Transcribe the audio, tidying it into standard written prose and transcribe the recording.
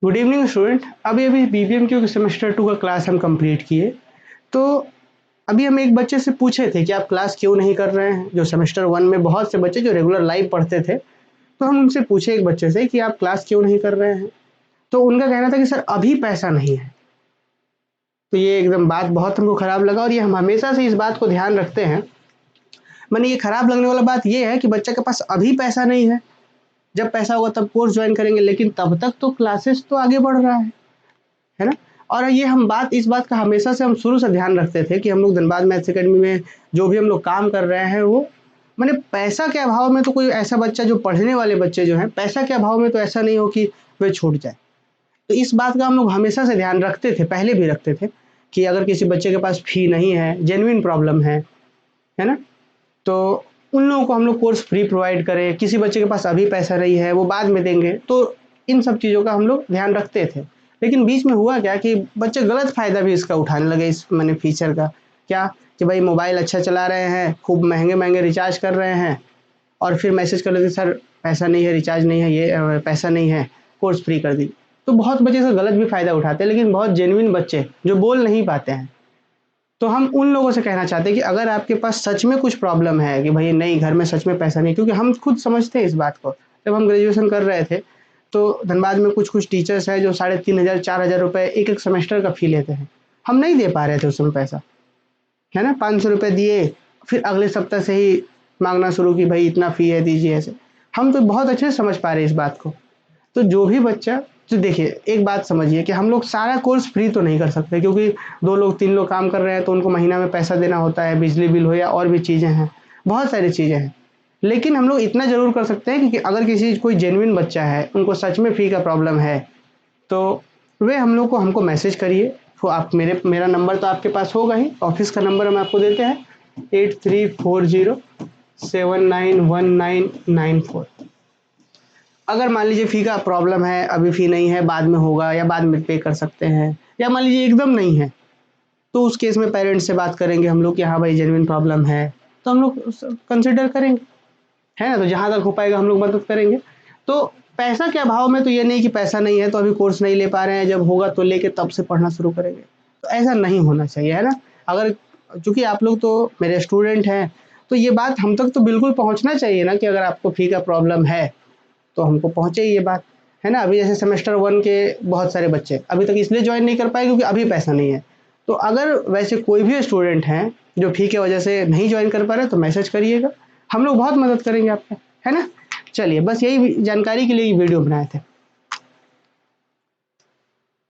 Good evening student. अभी अभी BBM के सेमेस्टर 2 का क्लास हम कंप्लीट किए। तो अभी हम एक बच्चे से पूछे थे कि आप क्लास क्यों नहीं कर रहे हैं। जो सेमेस्टर 1 में बहुत से बच्चे जो रेगुलर लाइव पढ़ते थे, तो हम उनसे पूछे एक बच्चे से कि आप क्लास क्यों नहीं कर रहे हैं। तो उनका कहना था कि सर अभी पैसा नहीं है। तो ये एकदम बात बहुत हमको खराब लगा और ये हम हमेशा से इस बात को ध्यान रखते हैं। मैंने ये खराब लगने वाला बात ये है कि बच्चे के पास अभी पैसा नहीं है, जब पैसा होगा तब कोर्स ज्वाइन करेंगे, लेकिन तब तक तो क्लासेस तो आगे बढ़ रहा है ना। और ये हम इस बात का हमेशा से हम शुरू से ध्यान रखते थे कि हम लोग धनबाद मैथ्स एकेडमी में जो भी हम लोग काम कर रहे हैं, वो मैंने पैसा के अभाव में तो कोई ऐसा बच्चा जो पढ़ने वाले बच्चे जो हैं, पैसा के अभाव में तो ऐसा नहीं हो कि वे छूट जाए। तो इस बात का हम लोग हमेशा से ध्यान रखते थे, पहले भी रखते थे कि अगर किसी बच्चे के पास फी नहीं है, जेन्युइन प्रॉब्लम है ना, तो उन लोगों को हम लोग कोर्स फ्री प्रोवाइड करें। किसी बच्चे के पास अभी पैसा नहीं है, वो बाद में देंगे, तो इन सब चीज़ों का हम लोग ध्यान रखते थे। लेकिन बीच में हुआ क्या कि बच्चे गलत फ़ायदा भी इसका उठाने लगे, इस मैंने फीचर का। क्या कि भाई मोबाइल अच्छा चला रहे हैं, खूब महंगे महंगे रिचार्ज कर रहे हैं, और फिर मैसेज कर देते सर पैसा नहीं है, रिचार्ज नहीं है, ये पैसा नहीं है, कोर्स फ्री कर दी। तो बहुत बच्चे इसका गलत भी फ़ायदा उठाते हैं, लेकिन बहुत जेन्युइन बच्चे जो बोल नहीं पाते हैं, तो हम उन लोगों से कहना चाहते हैं कि अगर आपके पास सच में कुछ प्रॉब्लम है कि भाई नहीं घर में सच में पैसा नहीं, क्योंकि हम खुद समझते हैं इस बात को। जब हम ग्रेजुएशन कर रहे थे तो धनबाद में कुछ टीचर्स हैं जो 3,500 4,000 रुपये एक एक सेमेस्टर का फ़ी लेते हैं। हम नहीं दे पा रहे थे उस समय पैसा, है ना। 500 रुपये दिए, फिर अगले सप्ताह से ही मांगना शुरू की, भाई इतना फ़ी है दीजिए। ऐसे हम तो बहुत अच्छे से समझ पा रहे हैं इस बात को। तो जो भी बच्चा, तो देखिए एक बात समझिए कि हम लोग सारा कोर्स फ्री तो नहीं कर सकते, क्योंकि 2 लोग 3 लोग काम कर रहे हैं तो उनको महीना में पैसा देना होता है, बिजली बिल हो या और भी चीज़ें हैं, बहुत सारी चीज़ें हैं। लेकिन हम लोग इतना ज़रूर कर सकते हैं कि अगर किसी कोई जेन्युइन बच्चा है, उनको सच में फ़ी का प्रॉब्लम है, तो वे हम लोग को हमको मैसेज करिए। तो आप मेरा नंबर तो आपके पास होगा ही, ऑफिस का नंबर हम आपको देते हैं 8340791994। अगर मान लीजिए फ़ी का प्रॉब्लम है, अभी फ़ी नहीं है, बाद में होगा या बाद में पे कर सकते हैं, या मान लीजिए एकदम नहीं है, तो उस केस में पेरेंट्स से बात करेंगे हम लोग कि हाँ भाई जेन्युइन प्रॉब्लम है, तो हम लोग कंसिडर करेंगे, है ना। तो जहाँ तक हो पाएगा हम लोग मदद करेंगे। तो पैसा के अभाव में तो ये नहीं कि पैसा नहीं है तो अभी कोर्स नहीं ले पा रहे हैं, जब होगा तो लेके तब से पढ़ना शुरू करेंगे, तो ऐसा नहीं होना चाहिए, है ना। अगर चूँकि आप लोग तो मेरे स्टूडेंट हैं, तो ये बात हम तक तो बिल्कुल पहुँचना चाहिए ना कि अगर आपको फ़ी का प्रॉब्लम है तो हमको पहुँचे ये बात, है ना। अभी जैसे सेमेस्टर 1 के बहुत सारे बच्चे अभी तक इसलिए ज्वाइन नहीं कर पाए क्योंकि अभी पैसा नहीं है। तो अगर वैसे कोई भी स्टूडेंट हैं जो फ़ी की वजह से नहीं ज्वाइन कर पा रहे, तो मैसेज करिएगा, हम लोग बहुत मदद करेंगे आपका, है ना। चलिए बस यही जानकारी के लिए ये वीडियो बनाए थे।